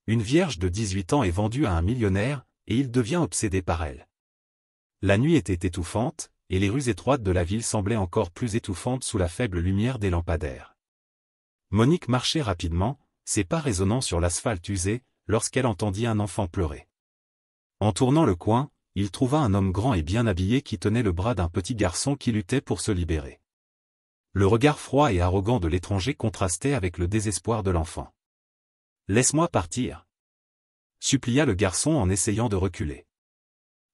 Une vierge de 18 ans est vendue à un millionnaire, et il devient obsédé par elle. La nuit était étouffante, et les rues étroites de la ville semblaient encore plus étouffantes sous la faible lumière des lampadaires. Monique marchait rapidement, ses pas résonnant sur l'asphalte usé, lorsqu'elle entendit un enfant pleurer. En tournant le coin, il trouva un homme grand et bien habillé qui tenait le bras d'un petit garçon qui luttait pour se libérer. Le regard froid et arrogant de l'étranger contrastait avec le désespoir de l'enfant. « Laisse-moi partir !» supplia le garçon en essayant de reculer.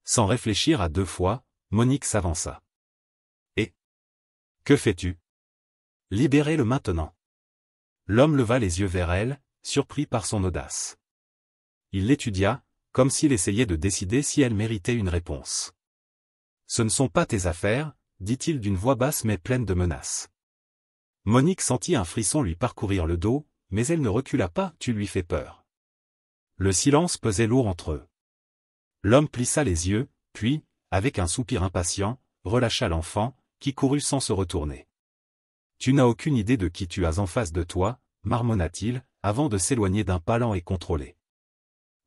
Sans réfléchir à 2 fois, Monique s'avança. « Et que fais-tu ? Libérez-le maintenant !» L'homme leva les yeux vers elle, surpris par son audace. Il l'étudia, comme s'il essayait de décider si elle méritait une réponse. « Ce ne sont pas tes affaires, » dit-il d'une voix basse mais pleine de menaces. Monique sentit un frisson lui parcourir le dos, mais elle ne recula pas. « Tu lui fais peur. » Le silence pesait lourd entre eux. L'homme plissa les yeux, puis, avec un soupir impatient, relâcha l'enfant, qui courut sans se retourner. « Tu n'as aucune idée de qui tu as en face de toi, » marmonna-t-il, avant de s'éloigner d'un pas lent et contrôlé.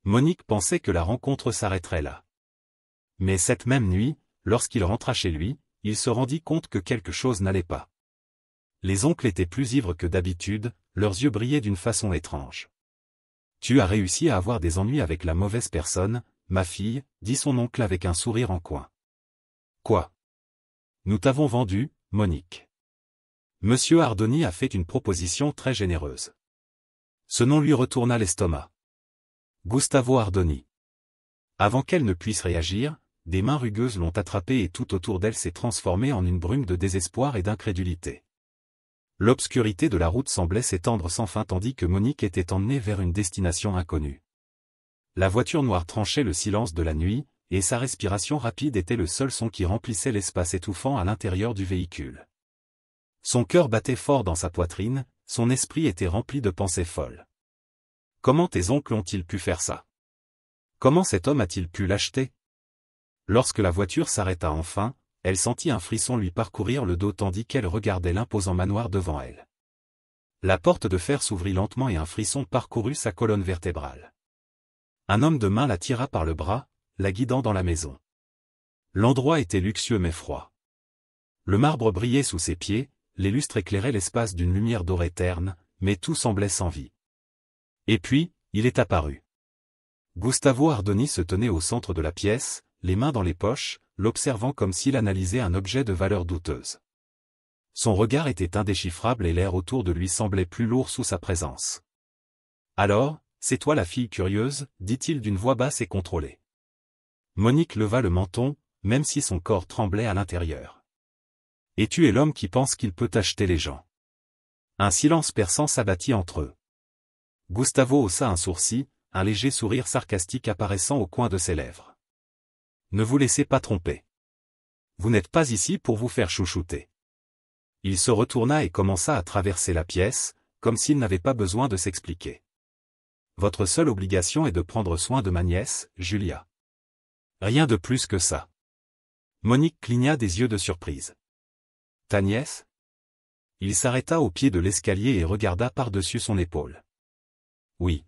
Monique pensait que la rencontre s'arrêterait là. Mais cette même nuit, lorsqu'il rentra chez lui, il se rendit compte que quelque chose n'allait pas. Les oncles étaient plus ivres que d'habitude, leurs yeux brillaient d'une façon étrange. « Tu as réussi à avoir des ennuis avec la mauvaise personne, ma fille, » dit son oncle avec un sourire en coin. « Quoi ? Nous t'avons vendu, Monique. Monsieur Ardoni a fait une proposition très généreuse. » Ce nom lui retourna l'estomac. Gustavo Ardoni. Avant qu'elle ne puisse réagir, des mains rugueuses l'ont attrapée et tout autour d'elle s'est transformé en une brume de désespoir et d'incrédulité. L'obscurité de la route semblait s'étendre sans fin tandis que Monique était emmenée vers une destination inconnue. La voiture noire tranchait le silence de la nuit, et sa respiration rapide était le seul son qui remplissait l'espace étouffant à l'intérieur du véhicule. Son cœur battait fort dans sa poitrine, son esprit était rempli de pensées folles. Comment tes oncles ont-ils pu faire ça? Comment cet homme a-t-il pu l'acheter? Lorsque la voiture s'arrêta enfin, elle sentit un frisson lui parcourir le dos tandis qu'elle regardait l'imposant manoir devant elle. La porte de fer s'ouvrit lentement et un frisson parcourut sa colonne vertébrale. Un homme de main la tira par le bras, la guidant dans la maison. L'endroit était luxueux mais froid. Le marbre brillait sous ses pieds, les lustres éclairaient l'espace d'une lumière dorée terne, mais tout semblait sans vie. Et puis, il est apparu. Gustavo Ardoni se tenait au centre de la pièce, les mains dans les poches, l'observant comme s'il analysait un objet de valeur douteuse. Son regard était indéchiffrable et l'air autour de lui semblait plus lourd sous sa présence. « Alors, c'est toi la fille curieuse » dit-il d'une voix basse et contrôlée. Monique leva le menton, même si son corps tremblait à l'intérieur. « Et tu es l'homme qui pense qu'il peut acheter les gens. » Un silence perçant s'abattit entre eux. Gustavo haussa un sourcil, un léger sourire sarcastique apparaissant au coin de ses lèvres. « Ne vous laissez pas tromper. Vous n'êtes pas ici pour vous faire chouchouter. » Il se retourna et commença à traverser la pièce, comme s'il n'avait pas besoin de s'expliquer. « Votre seule obligation est de prendre soin de ma nièce, Julia. Rien de plus que ça. » Monique cligna des yeux de surprise. « Ta nièce ?» Il s'arrêta au pied de l'escalier et regarda par-dessus son épaule. « Oui.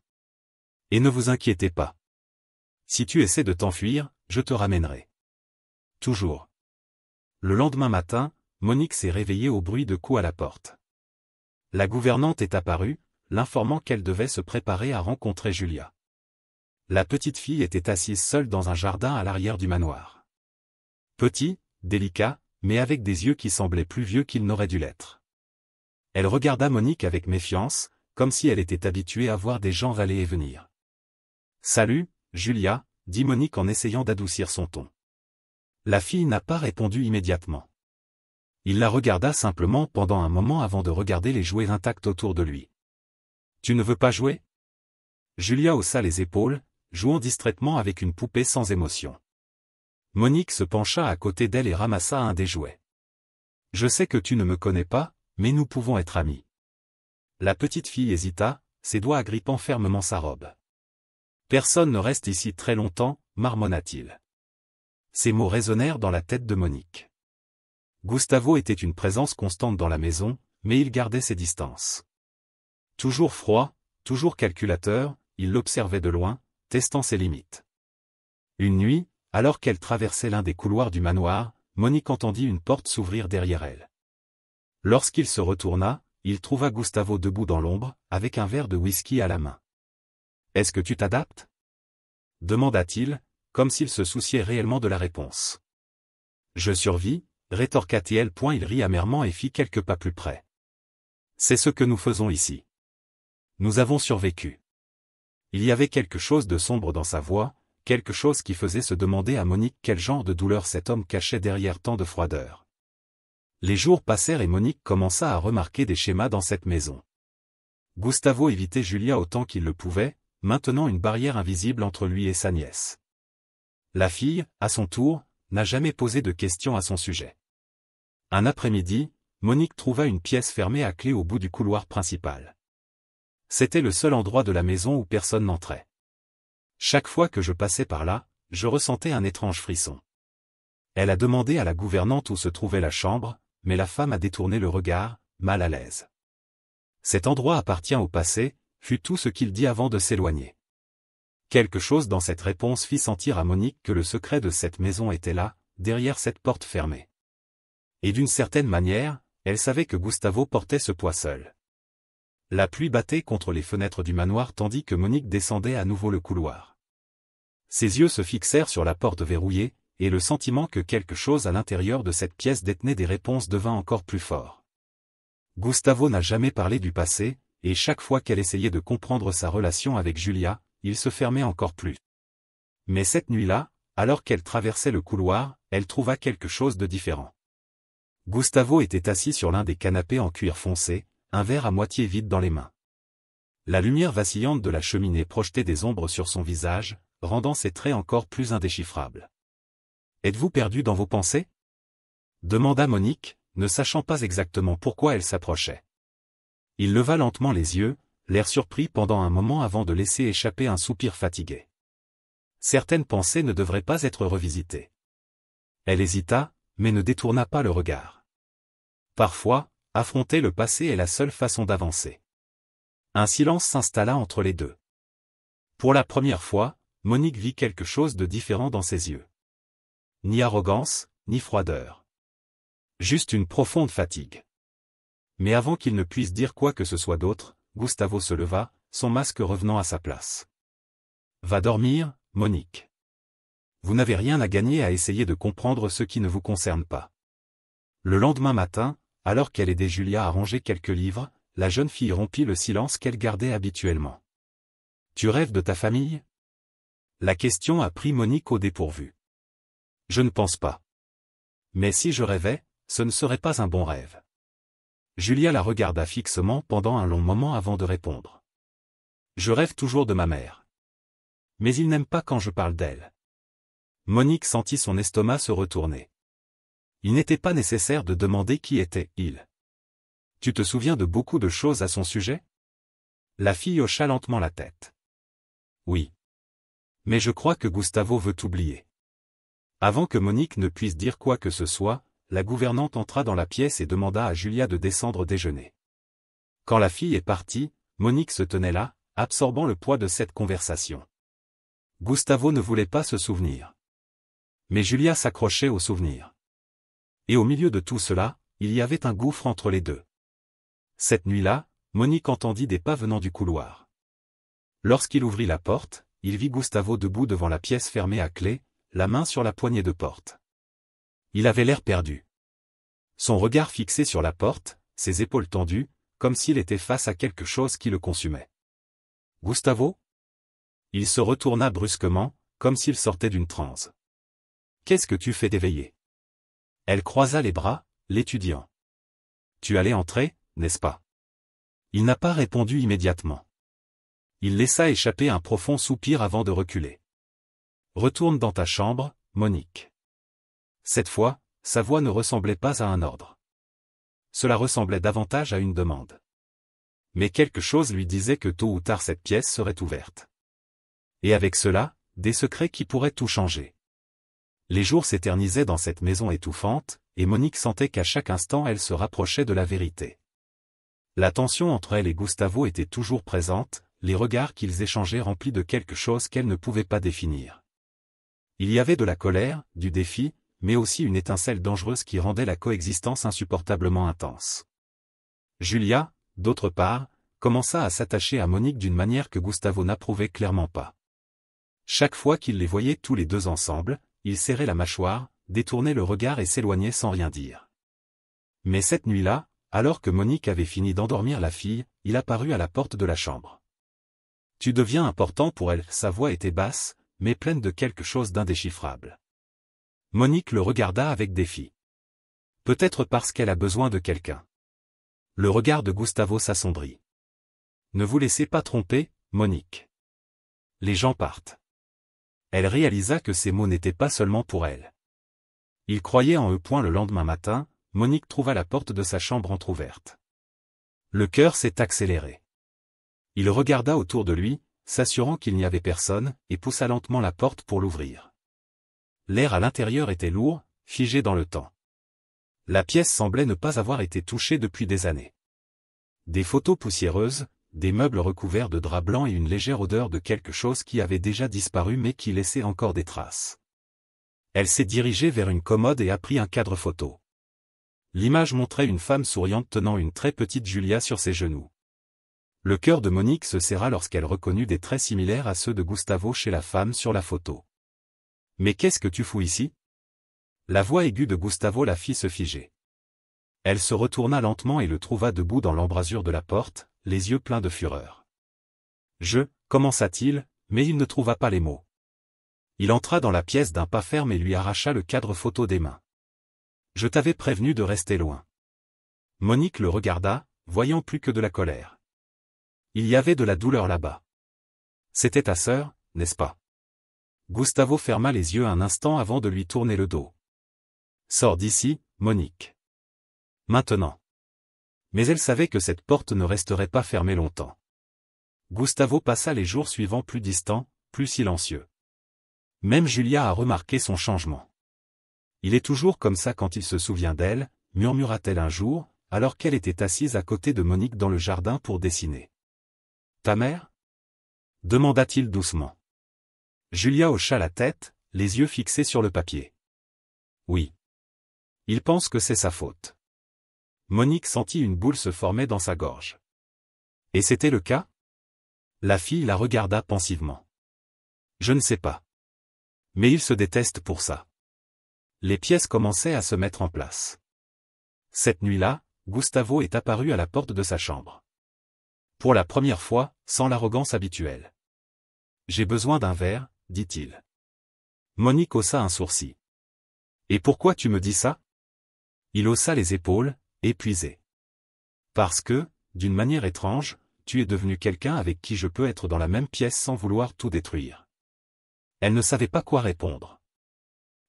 Et ne vous inquiétez pas. Si tu essaies de t'enfuir, je te ramènerai. Toujours. » Le lendemain matin, Monique s'est réveillée au bruit de coups à la porte. La gouvernante est apparue, l'informant qu'elle devait se préparer à rencontrer Julia. La petite fille était assise seule dans un jardin à l'arrière du manoir. Petit, délicat, mais avec des yeux qui semblaient plus vieux qu'ils n'auraient dû l'être. Elle regarda Monique avec méfiance, comme si elle était habituée à voir des gens aller et venir. « Salut, Julia » dit Monique en essayant d'adoucir son ton. La fille n'a pas répondu immédiatement. Il la regarda simplement pendant un moment avant de regarder les jouets intacts autour de lui. « Tu ne veux pas jouer ?» Julia haussa les épaules, jouant distraitement avec une poupée sans émotion. Monique se pencha à côté d'elle et ramassa un des jouets. « Je sais que tu ne me connais pas, mais nous pouvons être amis. » La petite fille hésita, ses doigts agrippant fermement sa robe. « Personne ne reste ici très longtemps, » marmonna-t-il. Ces mots résonnèrent dans la tête de Monique. Gustavo était une présence constante dans la maison, mais il gardait ses distances. Toujours froid, toujours calculateur, il l'observait de loin, testant ses limites. Une nuit, alors qu'elle traversait l'un des couloirs du manoir, Monique entendit une porte s'ouvrir derrière elle. Lorsqu'il se retourna, il trouva Gustavo debout dans l'ombre, avec un verre de whisky à la main. « Est-ce que tu t'adaptes » demanda-t-il, comme s'il se souciait réellement de la réponse. « Je survis » rétorqua-t-il. Il rit amèrement et fit quelques pas plus près. « C'est ce que nous faisons ici. Nous avons survécu. » Il y avait quelque chose de sombre dans sa voix, quelque chose qui faisait se demander à Monique quel genre de douleur cet homme cachait derrière tant de froideur. Les jours passèrent et Monique commença à remarquer des schémas dans cette maison. Gustavo évitait Julia autant qu'il le pouvait, maintenant une barrière invisible entre lui et sa nièce. La fille, à son tour, n'a jamais posé de questions à son sujet. Un après-midi, Monique trouva une pièce fermée à clé au bout du couloir principal. C'était le seul endroit de la maison où personne n'entrait. Chaque fois que je passais par là, je ressentais un étrange frisson. Elle a demandé à la gouvernante où se trouvait la chambre, mais la femme a détourné le regard, mal à l'aise. Cet endroit appartient au passé, fut tout ce qu'il dit avant de s'éloigner. Quelque chose dans cette réponse fit sentir à Monique que le secret de cette maison était là, derrière cette porte fermée. Et d'une certaine manière, elle savait que Gustavo portait ce poids seul. La pluie battait contre les fenêtres du manoir tandis que Monique descendait à nouveau le couloir. Ses yeux se fixèrent sur la porte verrouillée, et le sentiment que quelque chose à l'intérieur de cette pièce détenait des réponses devint encore plus fort. Gustavo n'a jamais parlé du passé, et chaque fois qu'elle essayait de comprendre sa relation avec Julia, il se fermait encore plus. Mais cette nuit-là, alors qu'elle traversait le couloir, elle trouva quelque chose de différent. Gustavo était assis sur l'un des canapés en cuir foncé, un verre à moitié vide dans les mains. La lumière vacillante de la cheminée projetait des ombres sur son visage, rendant ses traits encore plus indéchiffrables. « Êtes-vous perdu dans vos pensées » demanda Monique, ne sachant pas exactement pourquoi elle s'approchait. Il leva lentement les yeux, l'air surpris pendant un moment avant de laisser échapper un soupir fatigué. Certaines pensées ne devraient pas être revisitées. Elle hésita, mais ne détourna pas le regard. Parfois, affronter le passé est la seule façon d'avancer. Un silence s'installa entre les deux. Pour la première fois, Monique vit quelque chose de différent dans ses yeux. Ni arrogance, ni froideur. Juste une profonde fatigue. Mais avant qu'il ne puisse dire quoi que ce soit d'autre, Gustavo se leva, son masque revenant à sa place. « Va dormir, Monique. Vous n'avez rien à gagner à essayer de comprendre ce qui ne vous concerne pas. » Le lendemain matin, alors qu'elle aidait Julia à ranger quelques livres, la jeune fille rompit le silence qu'elle gardait habituellement. « Tu rêves de ta famille ?» La question a pris Monique au dépourvu. « Je ne pense pas. Mais si je rêvais, ce ne serait pas un bon rêve. » Julia la regarda fixement pendant un long moment avant de répondre. « Je rêve toujours de ma mère. Mais il n'aime pas quand je parle d'elle. » Monique sentit son estomac se retourner. Il n'était pas nécessaire de demander qui était il. « Tu te souviens de beaucoup de choses à son sujet ?» La fille hocha lentement la tête. « Oui. Mais je crois que Gustavo veut oublier. » Avant que Monique ne puisse dire quoi que ce soit, la gouvernante entra dans la pièce et demanda à Julia de descendre déjeuner. Quand la fille est partie, Monique se tenait là, absorbant le poids de cette conversation. Gustavo ne voulait pas se souvenir. Mais Julia s'accrochait au souvenir. Et au milieu de tout cela, il y avait un gouffre entre les deux. Cette nuit-là, Monique entendit des pas venant du couloir. Lorsqu'il ouvrit la porte, il vit Gustavo debout devant la pièce fermée à clé, la main sur la poignée de porte. Il avait l'air perdu. Son regard fixé sur la porte, ses épaules tendues, comme s'il était face à quelque chose qui le consumait. « Gustavo ?» Il se retourna brusquement, comme s'il sortait d'une transe. « Qu'est-ce que tu fais d'éveillé ?» Elle croisa les bras, l'étudiant. « Tu allais entrer, n'est-ce pas ?» Il n'a pas répondu immédiatement. Il laissa échapper un profond soupir avant de reculer. « Retourne dans ta chambre, Monique. » Cette fois, sa voix ne ressemblait pas à un ordre. Cela ressemblait davantage à une demande. Mais quelque chose lui disait que tôt ou tard cette pièce serait ouverte. Et avec cela, des secrets qui pourraient tout changer. Les jours s'éternisaient dans cette maison étouffante, et Monique sentait qu'à chaque instant elle se rapprochait de la vérité. La tension entre elle et Gustavo était toujours présente, les regards qu'ils échangeaient remplis de quelque chose qu'elle ne pouvait pas définir. Il y avait de la colère, du défi, mais aussi une étincelle dangereuse qui rendait la coexistence insupportablement intense. Julia, d'autre part, commença à s'attacher à Monique d'une manière que Gustavo n'approuvait clairement pas. Chaque fois qu'il les voyait tous les deux ensemble, il serrait la mâchoire, détournait le regard et s'éloignait sans rien dire. Mais cette nuit-là, alors que Monique avait fini d'endormir la fille, il apparut à la porte de la chambre. « Tu deviens important pour elle », sa voix était basse, mais pleine de quelque chose d'indéchiffrable. Monique le regarda avec défi. Peut-être parce qu'elle a besoin de quelqu'un. Le regard de Gustavo s'assombrit. « Ne vous laissez pas tromper, Monique. Les gens partent. » Elle réalisa que ces mots n'étaient pas seulement pour elle. Il croyait en eux. Le lendemain matin, Monique trouva la porte de sa chambre entr'ouverte. Le cœur s'est accéléré. Il regarda autour de lui, s'assurant qu'il n'y avait personne, et poussa lentement la porte pour l'ouvrir. L'air à l'intérieur était lourd, figé dans le temps. La pièce semblait ne pas avoir été touchée depuis des années. Des photos poussiéreuses, des meubles recouverts de draps blancs et une légère odeur de quelque chose qui avait déjà disparu mais qui laissait encore des traces. Elle s'est dirigée vers une commode et a pris un cadre photo. L'image montrait une femme souriante tenant une très petite Julia sur ses genoux. Le cœur de Monique se serra lorsqu'elle reconnut des traits similaires à ceux de Gustavo chez la femme sur la photo. « Mais qu'est-ce que tu fous ici ?» La voix aiguë de Gustavo la fit se figer. Elle se retourna lentement et le trouva debout dans l'embrasure de la porte, les yeux pleins de fureur. « Commença-t-il, mais il ne trouva pas les mots. Il entra dans la pièce d'un pas ferme et lui arracha le cadre photo des mains. « Je t'avais prévenu de rester loin. » Monique le regarda, voyant plus que de la colère. Il y avait de la douleur là-bas. C'était ta sœur, n'est-ce pas? Gustavo ferma les yeux un instant avant de lui tourner le dos. Sors d'ici, Monique. Maintenant. Mais elle savait que cette porte ne resterait pas fermée longtemps. Gustavo passa les jours suivants plus distants, plus silencieux. Même Julia a remarqué son changement. Il est toujours comme ça quand il se souvient d'elle, murmura-t-elle un jour, alors qu'elle était assise à côté de Monique dans le jardin pour dessiner. Ta mère? Demanda-t-il doucement. Julia hocha la tête, les yeux fixés sur le papier. Oui. Il pense que c'est sa faute. Monique sentit une boule se former dans sa gorge. Et c'était le cas? La fille la regarda pensivement. Je ne sais pas. Mais il se déteste pour ça. Les pièces commençaient à se mettre en place. Cette nuit-là, Gustavo est apparu à la porte de sa chambre. Pour la première fois, sans l'arrogance habituelle. J'ai besoin d'un verre, dit-il. Monique haussa un sourcil. Et pourquoi tu me dis ça? Il haussa les épaules, épuisé. Parce que, d'une manière étrange, tu es devenu quelqu'un avec qui je peux être dans la même pièce sans vouloir tout détruire. Elle ne savait pas quoi répondre.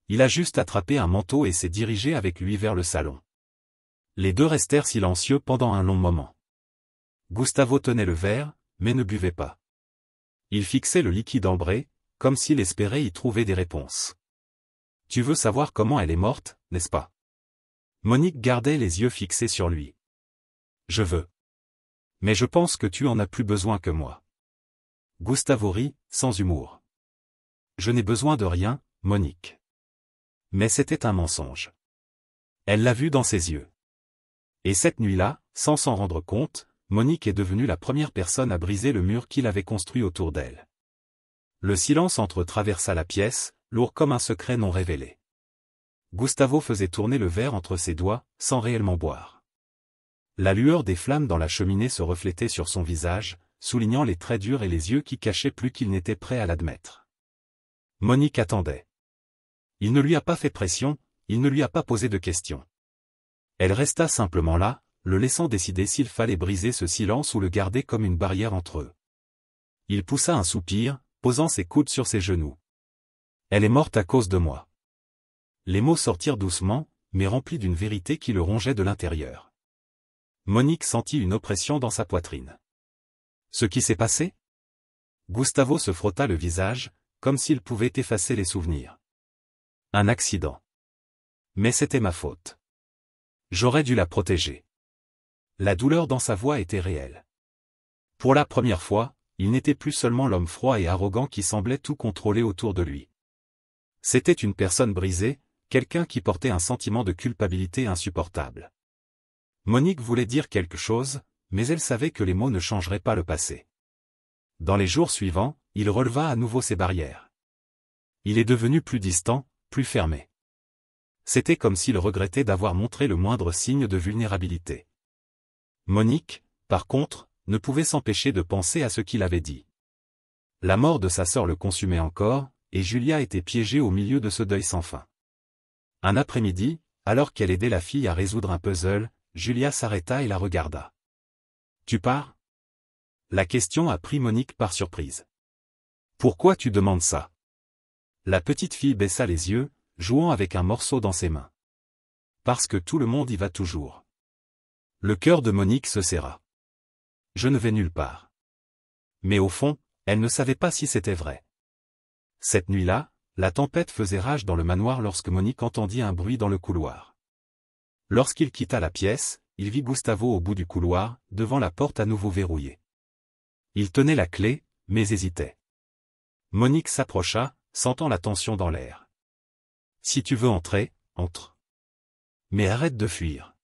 Il a juste attrapé un manteau et s'est dirigé avec lui vers le salon. Les deux restèrent silencieux pendant un long moment. Gustavo tenait le verre, mais ne buvait pas. Il fixait le liquide ambré, comme s'il espérait y trouver des réponses. Tu veux savoir comment elle est morte, n'est-ce pas? Monique gardait les yeux fixés sur lui. Je veux. Mais je pense que tu en as plus besoin que moi. Gustavo rit, sans humour. Je n'ai besoin de rien, Monique. Mais c'était un mensonge. Elle l'a vu dans ses yeux. Et cette nuit-là, sans s'en rendre compte, Monique est devenue la première personne à briser le mur qu'il avait construit autour d'elle. Le silence traversa la pièce, lourd comme un secret non révélé. Gustavo faisait tourner le verre entre ses doigts, sans réellement boire. La lueur des flammes dans la cheminée se reflétait sur son visage, soulignant les traits durs et les yeux qui cachaient plus qu'il n'était prêt à l'admettre. Monique attendait. Il ne lui a pas fait pression, il ne lui a pas posé de questions. Elle resta simplement là, le laissant décider s'il fallait briser ce silence ou le garder comme une barrière entre eux. Il poussa un soupir, posant ses coudes sur ses genoux. Elle est morte à cause de moi. Les mots sortirent doucement, mais remplis d'une vérité qui le rongeait de l'intérieur. Monique sentit une oppression dans sa poitrine. Ce qui s'est passé? Gustavo se frotta le visage, comme s'il pouvait effacer les souvenirs. Un accident. Mais c'était ma faute. J'aurais dû la protéger. La douleur dans sa voix était réelle. Pour la première fois, il n'était plus seulement l'homme froid et arrogant qui semblait tout contrôler autour de lui. C'était une personne brisée, quelqu'un qui portait un sentiment de culpabilité insupportable. Monique voulait dire quelque chose, mais elle savait que les mots ne changeraient pas le passé. Dans les jours suivants, il releva à nouveau ses barrières. Il est devenu plus distant, plus fermé. C'était comme s'il regrettait d'avoir montré le moindre signe de vulnérabilité. Monique, par contre, ne pouvait s'empêcher de penser à ce qu'il avait dit. La mort de sa sœur le consumait encore, et Julia était piégée au milieu de ce deuil sans fin. Un après-midi, alors qu'elle aidait la fille à résoudre un puzzle, Julia s'arrêta et la regarda. « Tu pars ?» La question a pris Monique par surprise. « Pourquoi tu demandes ça ?» La petite fille baissa les yeux, jouant avec un morceau dans ses mains. « Parce que tout le monde y va toujours. » Le cœur de Monique se serra. « Je ne vais nulle part. » Mais au fond, elle ne savait pas si c'était vrai. Cette nuit-là, la tempête faisait rage dans le manoir lorsque Monique entendit un bruit dans le couloir. Lorsqu'il quitta la pièce, il vit Gustavo au bout du couloir, devant la porte à nouveau verrouillée. Il tenait la clé, mais hésitait. Monique s'approcha, sentant la tension dans l'air. « Si tu veux entrer, entre. Mais arrête de fuir. »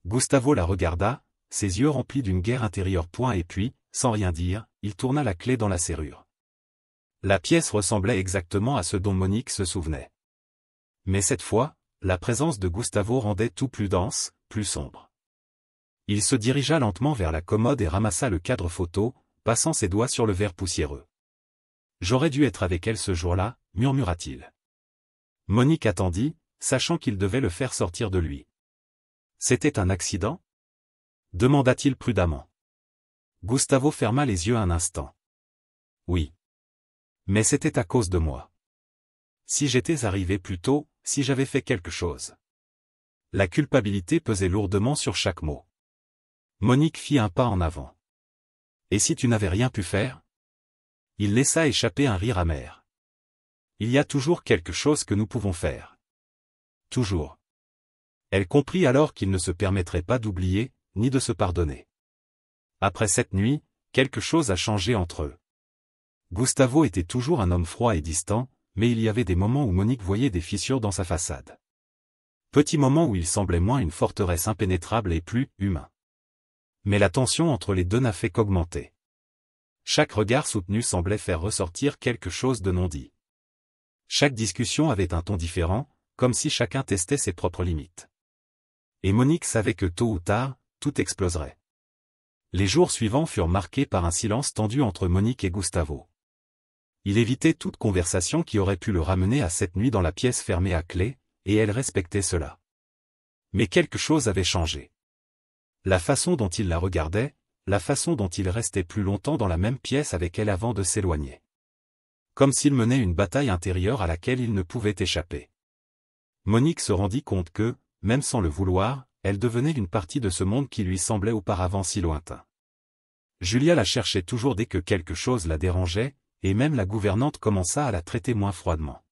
Gustavo la regarda, ses yeux remplis d'une guerre intérieure. Et puis, sans rien dire, il tourna la clé dans la serrure. La pièce ressemblait exactement à ce dont Monique se souvenait. Mais cette fois, la présence de Gustavo rendait tout plus dense, plus sombre. Il se dirigea lentement vers la commode et ramassa le cadre photo, passant ses doigts sur le verre poussiéreux. « J'aurais dû être avec elle ce jour-là, » murmura-t-il. Monique attendit, sachant qu'il devait le faire sortir de lui. « C'était un accident ?» demanda-t-il prudemment. Gustavo ferma les yeux un instant. « Oui. Mais c'était à cause de moi. Si j'étais arrivé plus tôt, si j'avais fait quelque chose. » La culpabilité pesait lourdement sur chaque mot. Monique fit un pas en avant. « Et si tu n'avais rien pu faire ?» Il laissa échapper un rire amer. « Il y a toujours quelque chose que nous pouvons faire. Toujours. » Elle comprit alors qu'il ne se permettrait pas d'oublier, ni de se pardonner. Après cette nuit, quelque chose a changé entre eux. Gustavo était toujours un homme froid et distant, mais il y avait des moments où Monique voyait des fissures dans sa façade. Petits moments où il semblait moins une forteresse impénétrable et plus humain. Mais la tension entre les deux n'a fait qu'augmenter. Chaque regard soutenu semblait faire ressortir quelque chose de non dit. Chaque discussion avait un ton différent, comme si chacun testait ses propres limites. Et Monique savait que tôt ou tard, tout exploserait. Les jours suivants furent marqués par un silence tendu entre Monique et Gustavo. Il évitait toute conversation qui aurait pu le ramener à cette nuit dans la pièce fermée à clé, et elle respectait cela. Mais quelque chose avait changé. La façon dont il la regardait, la façon dont il restait plus longtemps dans la même pièce avec elle avant de s'éloigner. Comme s'il menait une bataille intérieure à laquelle il ne pouvait échapper. Monique se rendit compte que, même sans le vouloir, elle devenait une partie de ce monde qui lui semblait auparavant si lointain. Julia la cherchait toujours dès que quelque chose la dérangeait, et même la gouvernante commença à la traiter moins froidement.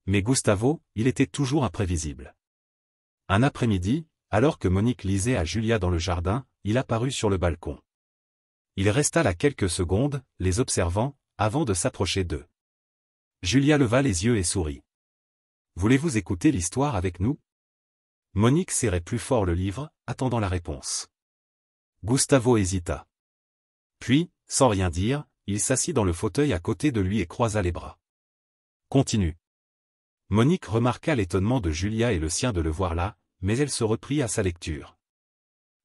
Mais Gustavo, il était toujours imprévisible. Un après-midi, alors que Monique lisait à Julia dans le jardin, il apparut sur le balcon. Il resta là quelques secondes, les observant, avant de s'approcher d'eux. Julia leva les yeux et sourit. « Voulez-vous écouter l'histoire avec nous ?» Monique serrait plus fort le livre, attendant la réponse. Gustavo hésita. Puis, sans rien dire, il s'assit dans le fauteuil à côté de lui et croisa les bras. « Continue. » Monique remarqua l'étonnement de Julia et le sien de le voir là, mais elle se reprit à sa lecture.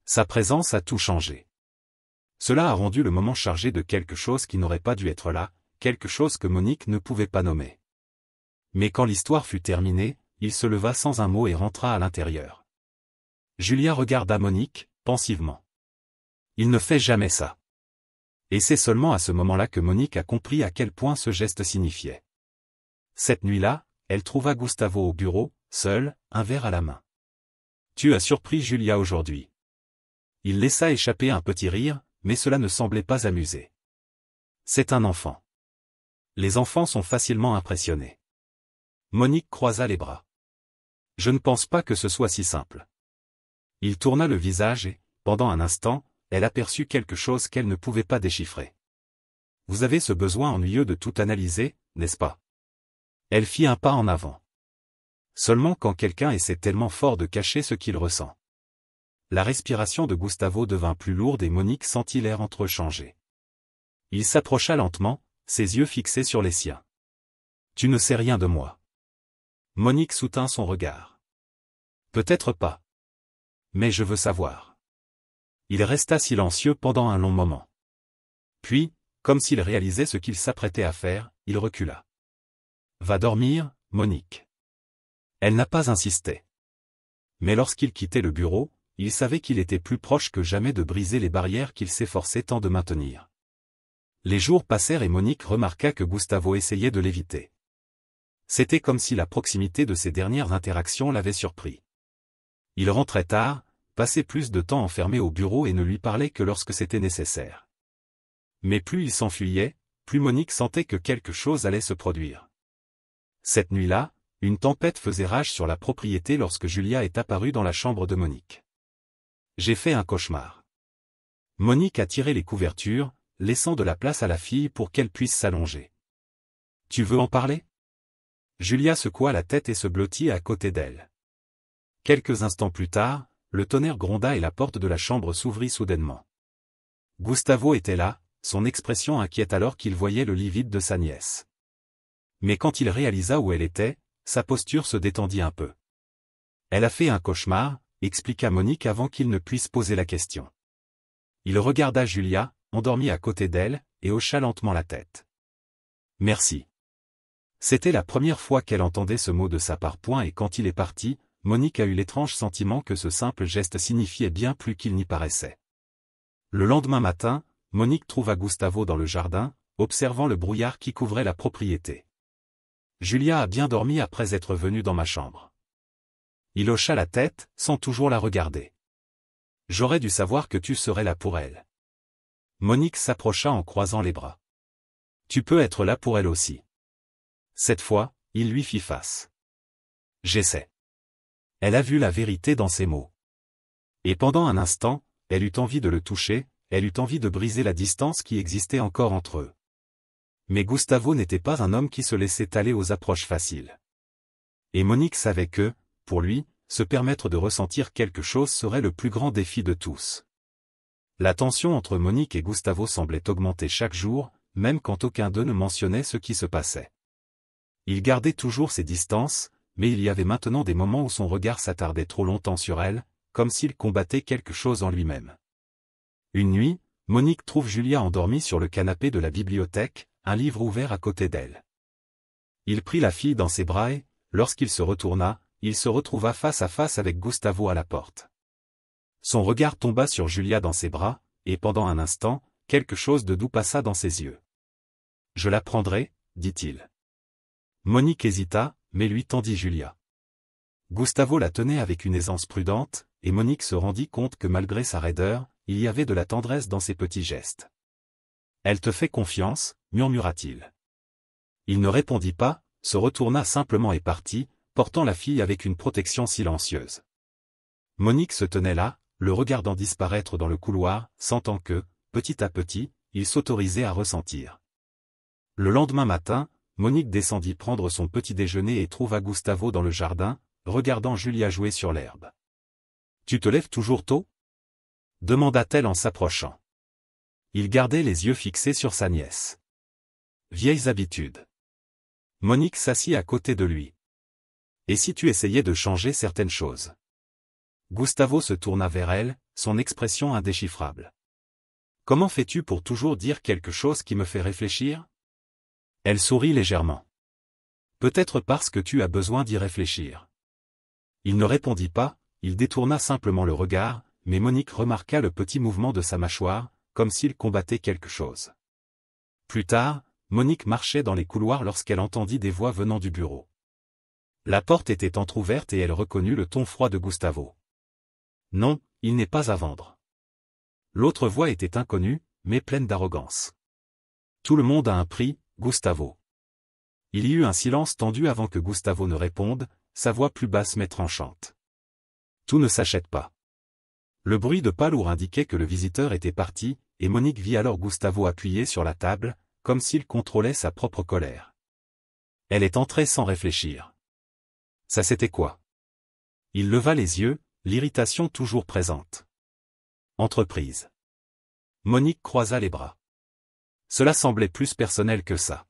Sa présence a tout changé. Cela a rendu le moment chargé de quelque chose qui n'aurait pas dû être là, quelque chose que Monique ne pouvait pas nommer. Mais quand l'histoire fut terminée, il se leva sans un mot et rentra à l'intérieur. Julia regarda Monique, pensivement. Il ne fait jamais ça. Et c'est seulement à ce moment-là que Monique a compris à quel point ce geste signifiait. Cette nuit-là, elle trouva Gustavo au bureau, seul, un verre à la main. « Tu as surpris Julia aujourd'hui. » Il laissa échapper un petit rire, mais cela ne semblait pas amuser. C'est un enfant. Les enfants sont facilement impressionnés. Monique croisa les bras. Je ne pense pas que ce soit si simple. Il tourna le visage et, pendant un instant, elle aperçut quelque chose qu'elle ne pouvait pas déchiffrer. Vous avez ce besoin ennuyeux de tout analyser, n'est-ce pas? Elle fit un pas en avant. Seulement quand quelqu'un essaie tellement fort de cacher ce qu'il ressent. La respiration de Gustavo devint plus lourde et Monique sentit l'air entre eux changer. Il s'approcha lentement, ses yeux fixés sur les siens. Tu ne sais rien de moi. Monique soutint son regard. Peut-être pas. Mais je veux savoir. Il resta silencieux pendant un long moment. Puis, comme s'il réalisait ce qu'il s'apprêtait à faire, il recula. Va dormir, Monique. Elle n'a pas insisté. Mais lorsqu'il quittait le bureau, il savait qu'il était plus proche que jamais de briser les barrières qu'il s'efforçait tant de maintenir. Les jours passèrent et Monique remarqua que Gustavo essayait de l'éviter. C'était comme si la proximité de ces dernières interactions l'avait surpris. Il rentrait tard, passait plus de temps enfermé au bureau et ne lui parlait que lorsque c'était nécessaire. Mais plus il s'enfuyait, plus Monique sentait que quelque chose allait se produire. Cette nuit-là, une tempête faisait rage sur la propriété lorsque Julia est apparue dans la chambre de Monique. J'ai fait un cauchemar. Monique a tiré les couvertures, laissant de la place à la fille pour qu'elle puisse s'allonger. Tu veux en parler? Julia secoua la tête et se blottit à côté d'elle. Quelques instants plus tard, le tonnerre gronda et la porte de la chambre s'ouvrit soudainement. Gustavo était là, son expression inquiète alors qu'il voyait le lit vide de sa nièce. Mais quand il réalisa où elle était, sa posture se détendit un peu. Elle a fait un cauchemar, expliqua Monique avant qu'il ne puisse poser la question. Il regarda Julia, endormie à côté d'elle, et hocha lentement la tête. Merci. C'était la première fois qu'elle entendait ce mot de sa part. Et quand il est parti, Monique a eu l'étrange sentiment que ce simple geste signifiait bien plus qu'il n'y paraissait. Le lendemain matin, Monique trouva Gustavo dans le jardin, observant le brouillard qui couvrait la propriété. Julia a bien dormi après être venue dans ma chambre. Il hocha la tête, sans toujours la regarder. J'aurais dû savoir que tu serais là pour elle. Monique s'approcha en croisant les bras. Tu peux être là pour elle aussi. Cette fois, il lui fit face. J'essaie. Elle a vu la vérité dans ses mots. Et pendant un instant, elle eut envie de le toucher, elle eut envie de briser la distance qui existait encore entre eux. Mais Gustavo n'était pas un homme qui se laissait aller aux approches faciles. Et Monique savait que, pour lui, se permettre de ressentir quelque chose serait le plus grand défi de tous. La tension entre Monique et Gustavo semblait augmenter chaque jour, même quand aucun d'eux ne mentionnait ce qui se passait. Il gardait toujours ses distances, mais il y avait maintenant des moments où son regard s'attardait trop longtemps sur elle, comme s'il combattait quelque chose en lui-même. Une nuit, Monique trouve Julia endormie sur le canapé de la bibliothèque, un livre ouvert à côté d'elle. Il prit la fille dans ses bras et, lorsqu'il se retourna, il se retrouva face à face avec Gustavo à la porte. Son regard tomba sur Julia dans ses bras, et pendant un instant, quelque chose de doux passa dans ses yeux. « Je la prendrai, » dit-il. Monique hésita, mais lui tendit Julia. Gustavo la tenait avec une aisance prudente, et Monique se rendit compte que malgré sa raideur, il y avait de la tendresse dans ses petits gestes. « Elle te fait confiance » murmura-t-il. Il ne répondit pas, se retourna simplement et partit, portant la fille avec une protection silencieuse. Monique se tenait là, le regardant disparaître dans le couloir, sentant que, petit à petit, il s'autorisait à ressentir. Le lendemain matin, Monique descendit prendre son petit déjeuner et trouva Gustavo dans le jardin, regardant Julia jouer sur l'herbe. « Tu te lèves toujours tôt » demanda-t-elle en s'approchant. Il gardait les yeux fixés sur sa nièce. Vieilles habitudes. Monique s'assit à côté de lui. Et si tu essayais de changer certaines choses? Gustavo se tourna vers elle, son expression indéchiffrable. Comment fais-tu pour toujours dire quelque chose qui me fait réfléchir? Elle sourit légèrement. Peut-être parce que tu as besoin d'y réfléchir. Il ne répondit pas, il détourna simplement le regard, mais Monique remarqua le petit mouvement de sa mâchoire, comme s'il combattait quelque chose. Plus tard, Monique marchait dans les couloirs lorsqu'elle entendit des voix venant du bureau. La porte était entr'ouverte et elle reconnut le ton froid de Gustavo. Non, il n'est pas à vendre. L'autre voix était inconnue, mais pleine d'arrogance. Tout le monde a un prix, Gustavo. Il y eut un silence tendu avant que Gustavo ne réponde, sa voix plus basse mais tranchante. Tout ne s'achète pas. Le bruit de pas lourd indiquait que le visiteur était parti, et Monique vit alors Gustavo appuyé sur la table, comme s'il contrôlait sa propre colère. Elle est entrée sans réfléchir. Ça c'était quoi? Il leva les yeux, l'irritation toujours présente. Entreprise. Monique croisa les bras. Cela semblait plus personnel que ça.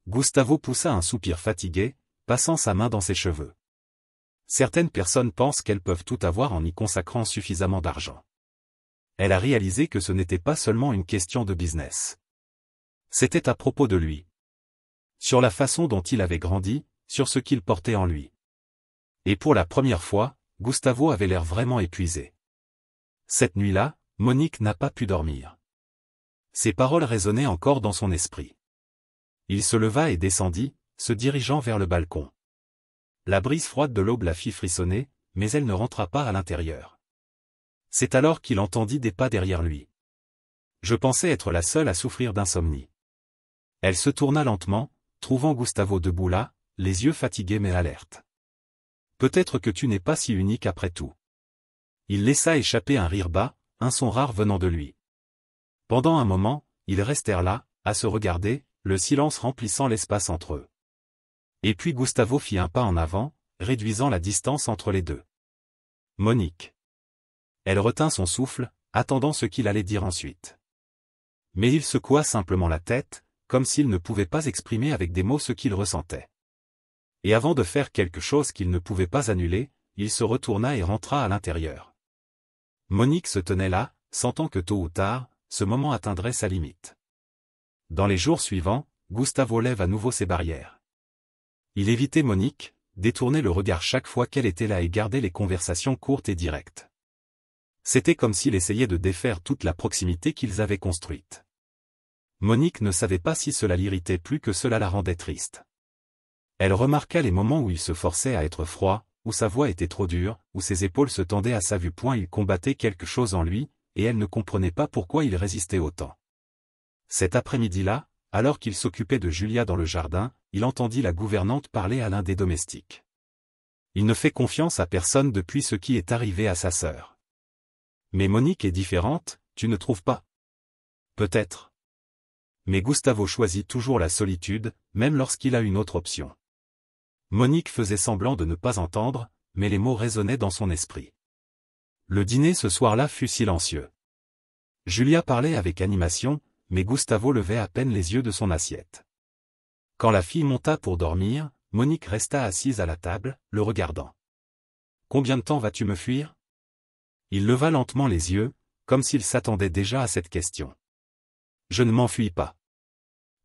Gustavo poussa un soupir fatigué, passant sa main dans ses cheveux. Certaines personnes pensent qu'elles peuvent tout avoir en y consacrant suffisamment d'argent. Elle a réalisé que ce n'était pas seulement une question de business. C'était à propos de lui. Sur la façon dont il avait grandi, sur ce qu'il portait en lui. Et pour la première fois, Gustavo avait l'air vraiment épuisé. Cette nuit-là, Monique n'a pas pu dormir. Ses paroles résonnaient encore dans son esprit. Il se leva et descendit, se dirigeant vers le balcon. La brise froide de l'aube la fit frissonner, mais elle ne rentra pas à l'intérieur. C'est alors qu'il entendit des pas derrière lui. Je pensais être la seule à souffrir d'insomnie. Elle se tourna lentement, trouvant Gustavo debout là, les yeux fatigués mais alertes. Peut-être que tu n'es pas si unique après tout. Il laissa échapper un rire bas, un son rare venant de lui. Pendant un moment, ils restèrent là, à se regarder, le silence remplissant l'espace entre eux. Et puis Gustavo fit un pas en avant, réduisant la distance entre les deux. Monique. Elle retint son souffle, attendant ce qu'il allait dire ensuite. Mais il secoua simplement la tête, comme s'il ne pouvait pas exprimer avec des mots ce qu'il ressentait. Et avant de faire quelque chose qu'il ne pouvait pas annuler, il se retourna et rentra à l'intérieur. Monique se tenait là, sentant que tôt ou tard, ce moment atteindrait sa limite. Dans les jours suivants, Gustavo lève à nouveau ses barrières. Il évitait Monique, détournait le regard chaque fois qu'elle était là et gardait les conversations courtes et directes. C'était comme s'il essayait de défaire toute la proximité qu'ils avaient construite. Monique ne savait pas si cela l'irritait plus que cela la rendait triste. Elle remarqua les moments où il se forçait à être froid, où sa voix était trop dure, où ses épaules se tendaient à sa vue point il combattait quelque chose en lui, et elle ne comprenait pas pourquoi il résistait autant. Cet après-midi-là, alors qu'il s'occupait de Julia dans le jardin, il entendit la gouvernante parler à l'un des domestiques. Il ne fait confiance à personne depuis ce qui est arrivé à sa sœur. Mais Monique est différente, tu ne trouves pas? Peut-être. Mais Gustavo choisit toujours la solitude, même lorsqu'il a une autre option. Monique faisait semblant de ne pas entendre, mais les mots résonnaient dans son esprit. Le dîner ce soir-là fut silencieux. Julia parlait avec animation, mais Gustavo levait à peine les yeux de son assiette. Quand la fille monta pour dormir, Monique resta assise à la table, le regardant. « Combien de temps vas-tu me fuir » Il leva lentement les yeux, comme s'il s'attendait déjà à cette question. « Je ne m'enfuis pas. »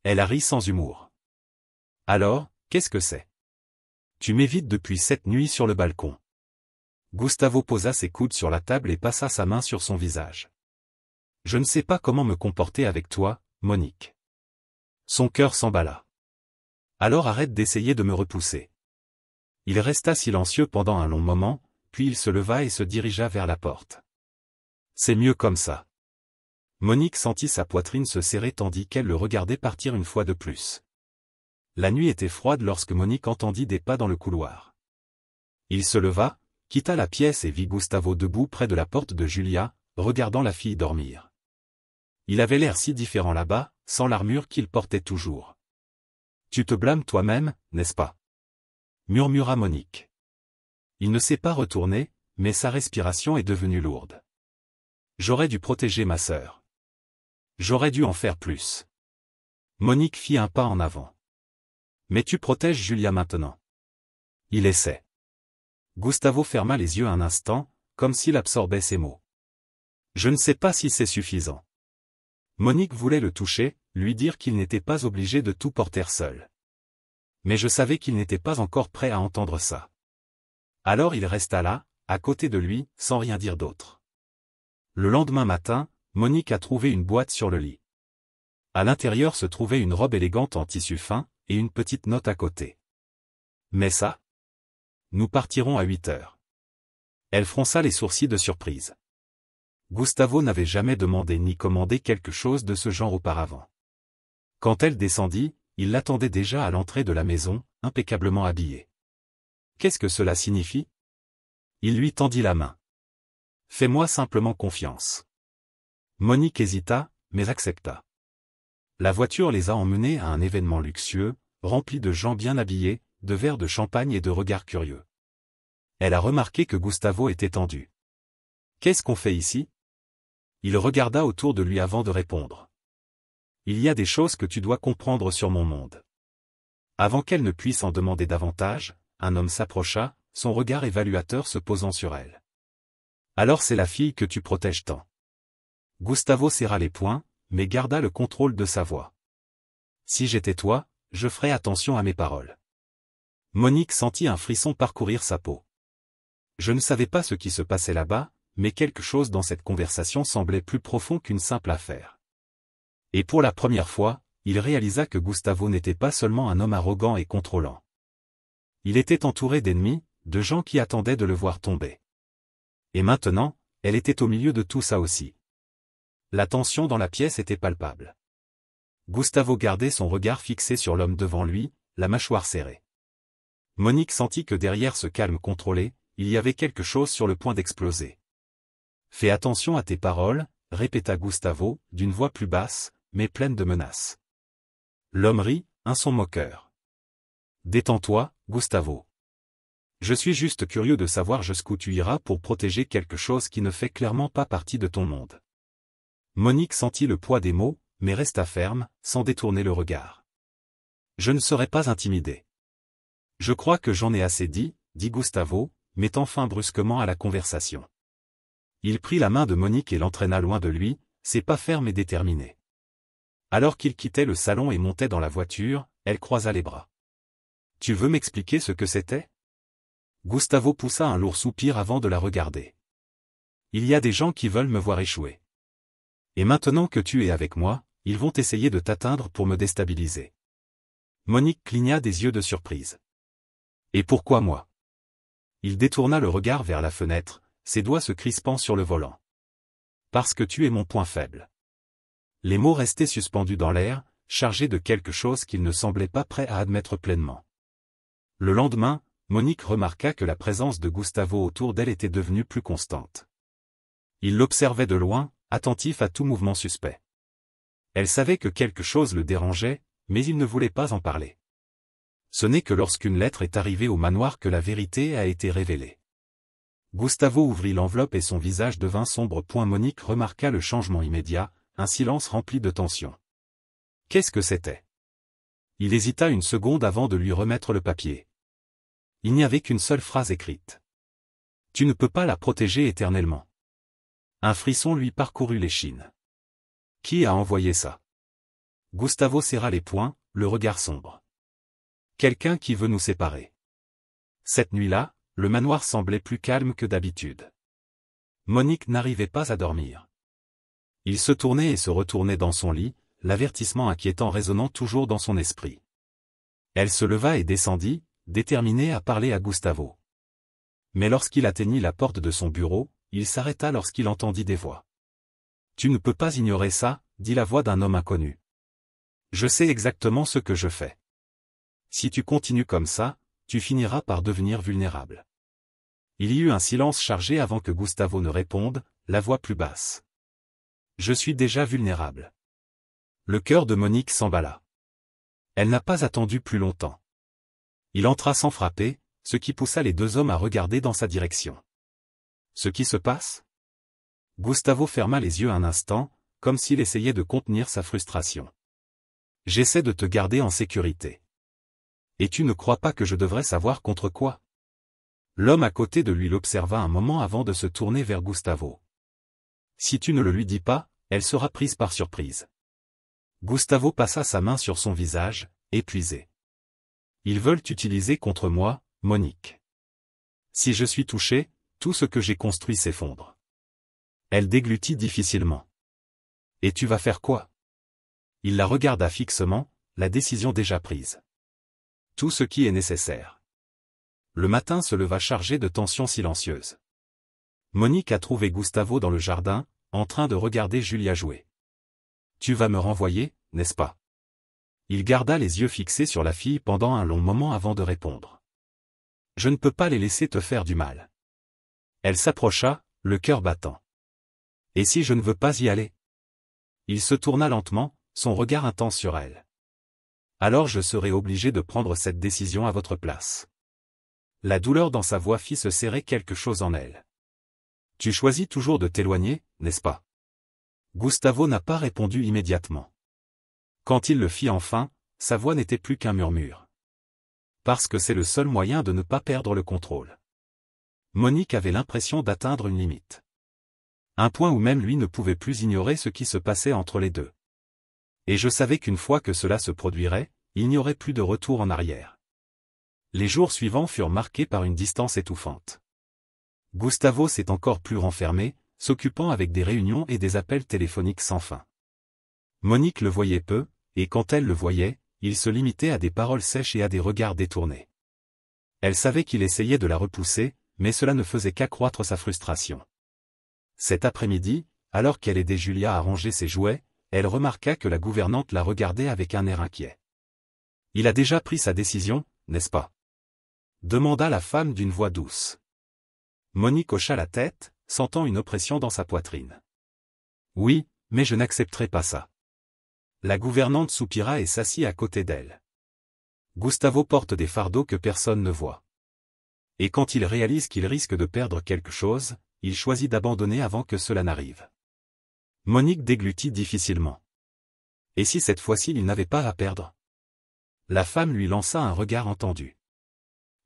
Elle a ri sans humour. « Alors, qu'est-ce que c'est ? Tu m'évites depuis cette nuit sur le balcon. » Gustavo posa ses coudes sur la table et passa sa main sur son visage. « Je ne sais pas comment me comporter avec toi, Monique. » Son cœur s'emballa. « Alors arrête d'essayer de me repousser. » Il resta silencieux pendant un long moment, puis il se leva et se dirigea vers la porte. « C'est mieux comme ça. » Monique sentit sa poitrine se serrer tandis qu'elle le regardait partir une fois de plus. La nuit était froide lorsque Monique entendit des pas dans le couloir. Il se leva, quitta la pièce et vit Gustavo debout près de la porte de Julia, regardant la fille dormir. Il avait l'air si différent là-bas, sans l'armure qu'il portait toujours. « Tu te blâmes toi-même, n'est-ce pas » murmura Monique. Il ne s'est pas retourné, mais sa respiration est devenue lourde. « J'aurais dû protéger ma sœur. J'aurais dû en faire plus. » Monique fit un pas en avant. « Mais tu protèges Julia maintenant. » Il essaie. Gustavo ferma les yeux un instant, comme s'il absorbait ses mots. « Je ne sais pas si c'est suffisant. » Monique voulait le toucher, lui dire qu'il n'était pas obligé de tout porter seul. Mais je savais qu'il n'était pas encore prêt à entendre ça. Alors il resta là, à côté de lui, sans rien dire d'autre. Le lendemain matin, Monique a trouvé une boîte sur le lit. À l'intérieur se trouvait une robe élégante en tissu fin, et une petite note à côté. « Mais ça ? Nous partirons à 8 heures. » Elle fronça les sourcils de surprise. Gustavo n'avait jamais demandé ni commandé quelque chose de ce genre auparavant. Quand elle descendit, il l'attendait déjà à l'entrée de la maison, impeccablement habillé. « Qu'est-ce que cela signifie » Il lui tendit la main. « Fais-moi simplement confiance. » Monique hésita, mais accepta. La voiture les a emmenés à un événement luxueux, rempli de gens bien habillés, de verres de champagne et de regards curieux. Elle a remarqué que Gustavo était tendu. « Qu'est-ce qu'on fait ici ?» Il regarda autour de lui avant de répondre. « Il y a des choses que tu dois comprendre sur mon monde. » Avant qu'elle ne puisse en demander davantage, un homme s'approcha, son regard évaluateur se posant sur elle. « Alors c'est la fille que tu protèges tant. » Gustavo serra les poings, mais garda le contrôle de sa voix. « Si j'étais toi, je ferais attention à mes paroles. » Monique sentit un frisson parcourir sa peau. Je ne savais pas ce qui se passait là-bas, mais quelque chose dans cette conversation semblait plus profond qu'une simple affaire. Et pour la première fois, il réalisa que Gustavo n'était pas seulement un homme arrogant et contrôlant. Il était entouré d'ennemis, de gens qui attendaient de le voir tomber. Et maintenant, elle était au milieu de tout ça aussi. La tension dans la pièce était palpable. Gustavo gardait son regard fixé sur l'homme devant lui, la mâchoire serrée. Monique sentit que derrière ce calme contrôlé, il y avait quelque chose sur le point d'exploser. « Fais attention à tes paroles, » répéta Gustavo, d'une voix plus basse, mais pleine de menaces. L'homme rit, un son moqueur. « Détends-toi, Gustavo. Je suis juste curieux de savoir jusqu'où tu iras pour protéger quelque chose qui ne fait clairement pas partie de ton monde. » Monique sentit le poids des mots, mais resta ferme, sans détourner le regard. « Je ne serai pas intimidé. »« Je crois que j'en ai assez dit, » dit Gustavo, mettant fin brusquement à la conversation. Il prit la main de Monique et l'entraîna loin de lui, ses pas fermes et déterminés. Alors qu'il quittait le salon et montait dans la voiture, elle croisa les bras. « Tu veux m'expliquer ce que c'était ?» Gustavo poussa un lourd soupir avant de la regarder. « Il y a des gens qui veulent me voir échouer. Et maintenant que tu es avec moi, ils vont essayer de t'atteindre pour me déstabiliser. » Monique cligna des yeux de surprise. « Et pourquoi moi ?» Il détourna le regard vers la fenêtre, ses doigts se crispant sur le volant. « Parce que tu es mon point faible. » Les mots restaient suspendus dans l'air, chargés de quelque chose qu'il ne semblait pas prêt à admettre pleinement. Le lendemain, Monique remarqua que la présence de Gustavo autour d'elle était devenue plus constante. Il l'observait de loin, attentif à tout mouvement suspect. Elle savait que quelque chose le dérangeait, mais il ne voulait pas en parler. Ce n'est que lorsqu'une lettre est arrivée au manoir que la vérité a été révélée. Gustavo ouvrit l'enveloppe et son visage devint sombre. Monique remarqua le changement immédiat, un silence rempli de tension. Qu'est-ce que c'était? Il hésita une seconde avant de lui remettre le papier. Il n'y avait qu'une seule phrase écrite. « Tu ne peux pas la protéger éternellement. » Un frisson lui parcourut l'échine. Qui a envoyé ça? Gustavo serra les poings, le regard sombre. Quelqu'un qui veut nous séparer. Cette nuit-là, le manoir semblait plus calme que d'habitude. Monique n'arrivait pas à dormir. Il se tournait et se retournait dans son lit, l'avertissement inquiétant résonnant toujours dans son esprit. Elle se leva et descendit, déterminée à parler à Gustavo. Mais lorsqu'il atteignit la porte de son bureau, il s'arrêta lorsqu'il entendit des voix. « Tu ne peux pas ignorer ça, » dit la voix d'un homme inconnu. « Je sais exactement ce que je fais. Si tu continues comme ça, tu finiras par devenir vulnérable. » Il y eut un silence chargé avant que Gustavo ne réponde, la voix plus basse. « Je suis déjà vulnérable. » Le cœur de Monique s'emballa. Elle n'a pas attendu plus longtemps. Il entra sans frapper, ce qui poussa les deux hommes à regarder dans sa direction. Ce qui se passe? Gustavo ferma les yeux un instant, comme s'il essayait de contenir sa frustration. J'essaie de te garder en sécurité. Et tu ne crois pas que je devrais savoir contre quoi? L'homme à côté de lui l'observa un moment avant de se tourner vers Gustavo. Si tu ne le lui dis pas, elle sera prise par surprise. Gustavo passa sa main sur son visage, épuisé. Ils veulent t'utiliser contre moi, Monique. Si je suis touché, tout ce que j'ai construit s'effondre. Elle déglutit difficilement. Et tu vas faire quoi? Il la regarda fixement, la décision déjà prise. Tout ce qui est nécessaire. Le matin se leva chargé de tensions silencieuses. Monique a trouvé Gustavo dans le jardin, en train de regarder Julia jouer. Tu vas me renvoyer, n'est-ce pas? Il garda les yeux fixés sur la fille pendant un long moment avant de répondre. Je ne peux pas les laisser te faire du mal. Elle s'approcha, le cœur battant. Et si je ne veux pas y aller? Il se tourna lentement, son regard intense sur elle. Alors je serai obligé de prendre cette décision à votre place. La douleur dans sa voix fit se serrer quelque chose en elle. Tu choisis toujours de t'éloigner, n'est-ce pas? Gustavo n'a pas répondu immédiatement. Quand il le fit enfin, sa voix n'était plus qu'un murmure. Parce que c'est le seul moyen de ne pas perdre le contrôle. Monique avait l'impression d'atteindre une limite. Un point où même lui ne pouvait plus ignorer ce qui se passait entre les deux. Et je savais qu'une fois que cela se produirait, il n'y aurait plus de retour en arrière. Les jours suivants furent marqués par une distance étouffante. Gustavo s'est encore plus renfermé, s'occupant avec des réunions et des appels téléphoniques sans fin. Monique le voyait peu, et quand elle le voyait, il se limitait à des paroles sèches et à des regards détournés. Elle savait qu'il essayait de la repousser, mais cela ne faisait qu'accroître sa frustration. Cet après-midi, alors qu'elle aidait Julia à ranger ses jouets, elle remarqua que la gouvernante la regardait avec un air inquiet. « Il a déjà pris sa décision, n'est-ce pas ?» demanda la femme d'une voix douce. Monique hocha la tête, sentant une oppression dans sa poitrine. « Oui, mais je n'accepterai pas ça. » La gouvernante soupira et s'assit à côté d'elle. Gustavo porte des fardeaux que personne ne voit. Et quand il réalise qu'il risque de perdre quelque chose, il choisit d'abandonner avant que cela n'arrive. Monique déglutit difficilement. Et si cette fois-ci il n'avait pas à perdre? La femme lui lança un regard entendu.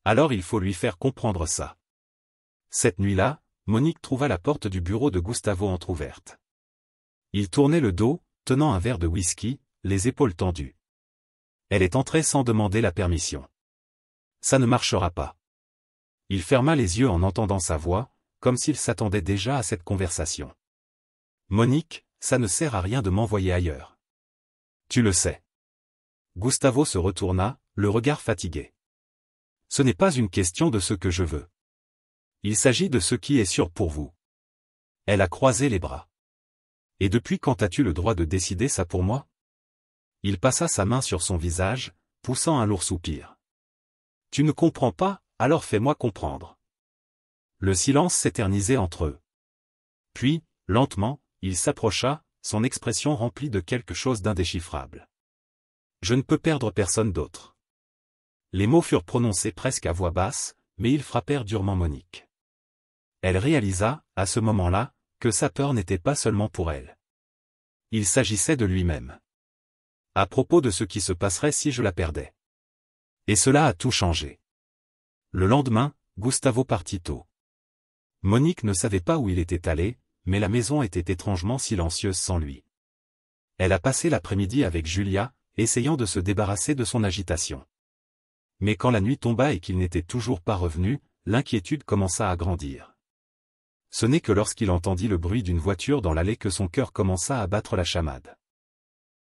Alors il faut lui faire comprendre ça. Cette nuit-là, Monique trouva la porte du bureau de Gustavo entr'ouverte. Il tournait le dos, tenant un verre de whisky, les épaules tendues. Elle est entrée sans demander la permission. Ça ne marchera pas. Il ferma les yeux en entendant sa voix, comme s'il s'attendait déjà à cette conversation. Monique, ça ne sert à rien de m'envoyer ailleurs. Tu le sais. Gustavo se retourna, le regard fatigué. Ce n'est pas une question de ce que je veux. Il s'agit de ce qui est sûr pour vous. Elle a croisé les bras. Et depuis quand as-tu le droit de décider ça pour moi? Il passa sa main sur son visage, poussant un lourd soupir. Tu ne comprends pas, alors fais-moi comprendre. Le silence s'éternisait entre eux. Puis, lentement, il s'approcha, son expression remplie de quelque chose d'indéchiffrable. Je ne peux perdre personne d'autre. Les mots furent prononcés presque à voix basse, mais ils frappèrent durement Monique. Elle réalisa, à ce moment-là, que sa peur n'était pas seulement pour elle. Il s'agissait de lui-même. À propos de ce qui se passerait si je la perdais. Et cela a tout changé. Le lendemain, Gustavo partit tôt. Monique ne savait pas où il était allé, mais la maison était étrangement silencieuse sans lui. Elle a passé l'après-midi avec Julia, essayant de se débarrasser de son agitation. Mais quand la nuit tomba et qu'il n'était toujours pas revenu, l'inquiétude commença à grandir. Ce n'est que lorsqu'il entendit le bruit d'une voiture dans l'allée que son cœur commença à battre la chamade.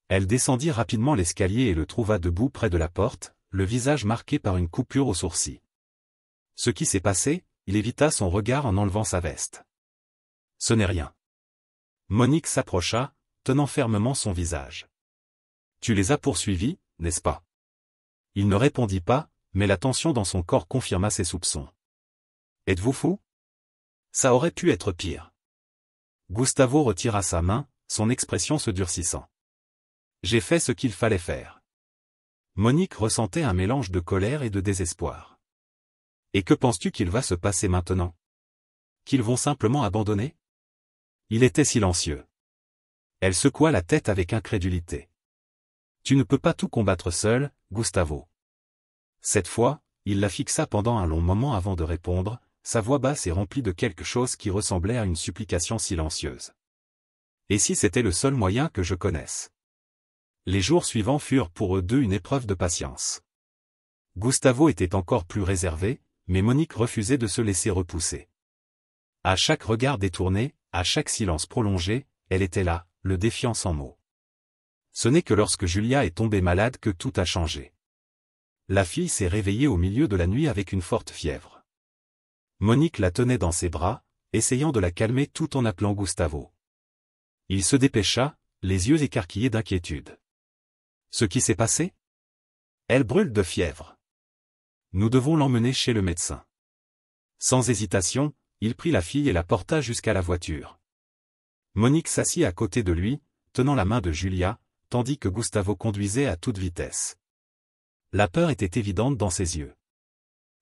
Elle descendit rapidement l'escalier et le trouva debout près de la porte, le visage marqué par une coupure au sourcil. Ce qui s'est passé, il évita son regard en enlevant sa veste. Ce n'est rien. Monique s'approcha, tenant fermement son visage. Tu les as poursuivis, n'est-ce pas? Il ne répondit pas, mais la tension dans son corps confirma ses soupçons. Êtes-vous fou? Ça aurait pu être pire. Gustavo retira sa main, son expression se durcissant. J'ai fait ce qu'il fallait faire. Monique ressentait un mélange de colère et de désespoir. Et que penses-tu qu'il va se passer maintenant? Qu'ils vont simplement abandonner? Il était silencieux. Elle secoua la tête avec incrédulité. Tu ne peux pas tout combattre seul, Gustavo. Cette fois, il la fixa pendant un long moment avant de répondre, sa voix basse et remplie de quelque chose qui ressemblait à une supplication silencieuse. Et si c'était le seul moyen que je connaisse? Les jours suivants furent pour eux deux une épreuve de patience. Gustavo était encore plus réservé, mais Monique refusait de se laisser repousser. À chaque regard détourné, à chaque silence prolongé, elle était là, le défiant sans mots. Ce n'est que lorsque Julia est tombée malade que tout a changé. La fille s'est réveillée au milieu de la nuit avec une forte fièvre. Monique la tenait dans ses bras, essayant de la calmer tout en appelant Gustavo. Il se dépêcha, les yeux écarquillés d'inquiétude. Ce qui s'est passé? Elle brûle de fièvre. Nous devons l'emmener chez le médecin. Sans hésitation, il prit la fille et la porta jusqu'à la voiture. Monique s'assit à côté de lui, tenant la main de Julia, tandis que Gustavo conduisait à toute vitesse. La peur était évidente dans ses yeux.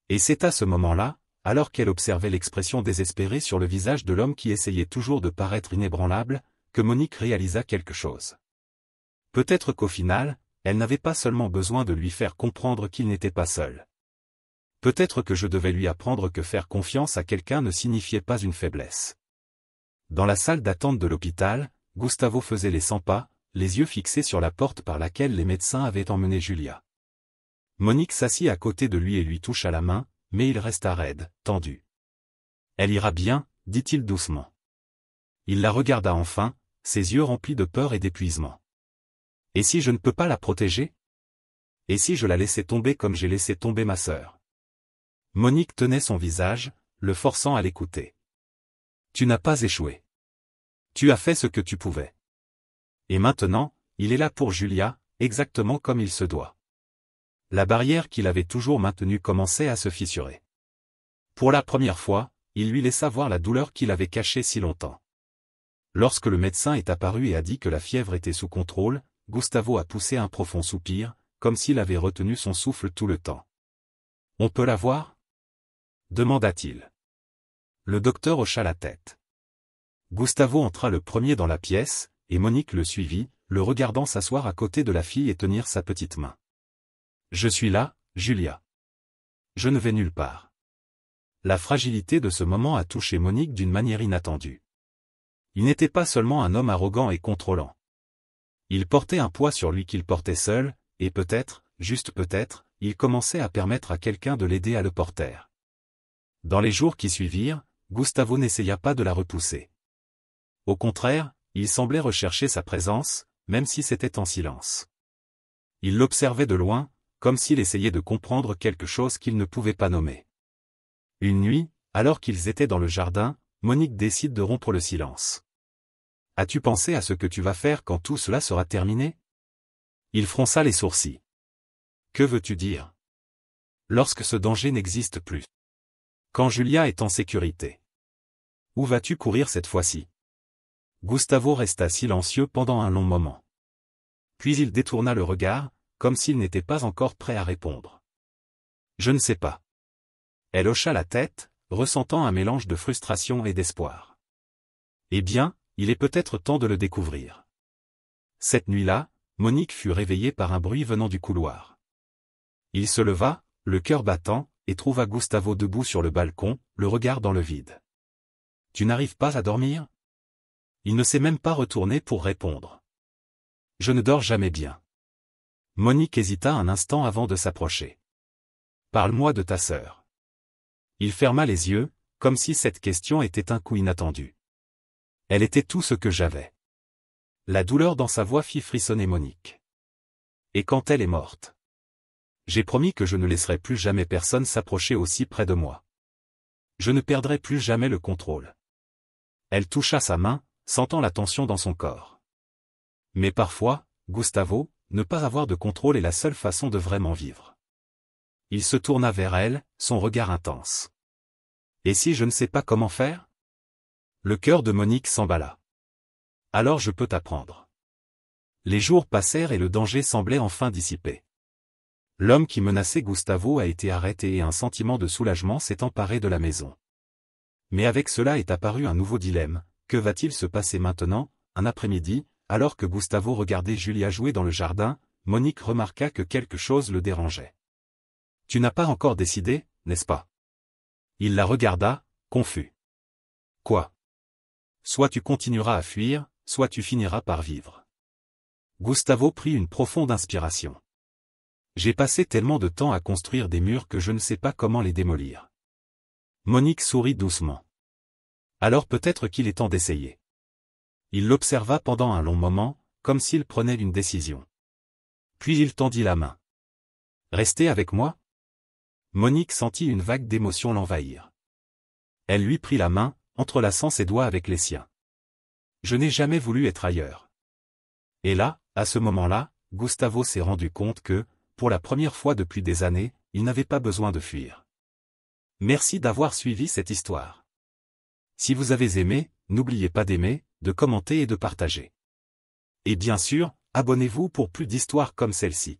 Et c'est à ce moment-là, alors qu'elle observait l'expression désespérée sur le visage de l'homme qui essayait toujours de paraître inébranlable, que Monique réalisa quelque chose. Peut-être qu'au final, elle n'avait pas seulement besoin de lui faire comprendre qu'il n'était pas seul. Peut-être que je devais lui apprendre que faire confiance à quelqu'un ne signifiait pas une faiblesse. Dans la salle d'attente de l'hôpital, Gustavo faisait les 100 pas, les yeux fixés sur la porte par laquelle les médecins avaient emmené Julia. Monique s'assit à côté de lui et lui toucha la main, mais il resta raide, tendu. « Elle ira bien, dit-il doucement. Il la regarda enfin, ses yeux remplis de peur et d'épuisement. « Et si je ne peux pas la protéger? Et si je la laissais tomber comme j'ai laissé tomber ma sœur ?» Monique tenait son visage, le forçant à l'écouter. « Tu n'as pas échoué. Tu as fait ce que tu pouvais. Et maintenant, il est là pour Julia, exactement comme il se doit. » La barrière qu'il avait toujours maintenue commençait à se fissurer. Pour la première fois, il lui laissa voir la douleur qu'il avait cachée si longtemps. Lorsque le médecin est apparu et a dit que la fièvre était sous contrôle, Gustavo a poussé un profond soupir, comme s'il avait retenu son souffle tout le temps. « On peut la voir ?» demanda-t-il. Le docteur hocha la tête. Gustavo entra le premier dans la pièce, et Monique le suivit, le regardant s'asseoir à côté de la fille et tenir sa petite main. « Je suis là, Julia. Je ne vais nulle part. » La fragilité de ce moment a touché Monique d'une manière inattendue. Il n'était pas seulement un homme arrogant et contrôlant. Il portait un poids sur lui qu'il portait seul, et peut-être, juste peut-être, il commençait à permettre à quelqu'un de l'aider à le porter. Dans les jours qui suivirent, Gustavo n'essaya pas de la repousser. Au contraire, il semblait rechercher sa présence, même si c'était en silence. Il l'observait de loin, comme s'il essayait de comprendre quelque chose qu'il ne pouvait pas nommer. Une nuit, alors qu'ils étaient dans le jardin, Monique décide de rompre le silence. « As-tu pensé à ce que tu vas faire quand tout cela sera terminé ?» Il fronça les sourcils. « Que veux-tu dire ? Lorsque ce danger n'existe plus. Quand Julia est en sécurité. Où vas-tu courir cette fois-ci ?» Gustavo resta silencieux pendant un long moment. Puis il détourna le regard, comme s'il n'était pas encore prêt à répondre. « Je ne sais pas. » Elle hocha la tête, ressentant un mélange de frustration et d'espoir. « Eh bien, il est peut-être temps de le découvrir. » Cette nuit-là, Monique fut réveillée par un bruit venant du couloir. Il se leva, le cœur battant, et trouva Gustavo debout sur le balcon, le regard dans le vide. « Tu n'arrives pas à dormir ?» Il ne s'est même pas retourné pour répondre. « Je ne dors jamais bien. » Monique hésita un instant avant de s'approcher. « Parle-moi de ta sœur. » Il ferma les yeux, comme si cette question était un coup inattendu. « Elle était tout ce que j'avais. » La douleur dans sa voix fit frissonner Monique. « Et quand elle est morte? J'ai promis que je ne laisserai plus jamais personne s'approcher aussi près de moi. Je ne perdrai plus jamais le contrôle. » Elle toucha sa main, sentant la tension dans son corps. « Mais parfois, Gustavo, ne pas avoir de contrôle est la seule façon de vraiment vivre. » Il se tourna vers elle, son regard intense. « Et si je ne sais pas comment faire ?» Le cœur de Monique s'emballa. « Alors je peux t'apprendre. » Les jours passèrent et le danger semblait enfin dissipé. L'homme qui menaçait Gustavo a été arrêté et un sentiment de soulagement s'est emparé de la maison. Mais avec cela est apparu un nouveau dilemme. Que va-t-il se passer maintenant? Un après-midi, alors que Gustavo regardait Julia jouer dans le jardin, Monique remarqua que quelque chose le dérangeait. « Tu n'as pas encore décidé, n'est-ce pas ?» Il la regarda, confus. « Quoi ? Soit tu continueras à fuir, soit tu finiras par vivre. » Gustavo prit une profonde inspiration. « J'ai passé tellement de temps à construire des murs que je ne sais pas comment les démolir. » Monique sourit doucement. « Alors peut-être qu'il est temps d'essayer. » Il l'observa pendant un long moment, comme s'il prenait une décision. Puis il tendit la main. « Restez avec moi ?» Monique sentit une vague d'émotion l'envahir. Elle lui prit la main, entrelaçant ses doigts avec les siens. « Je n'ai jamais voulu être ailleurs. » Et là, à ce moment-là, Gustavo s'est rendu compte que, pour la première fois depuis des années, il n'avait pas besoin de fuir. Merci d'avoir suivi cette histoire. Si vous avez aimé, n'oubliez pas d'aimer, de commenter et de partager. Et bien sûr, Abonnez-vous pour plus d'histoires comme celle-ci.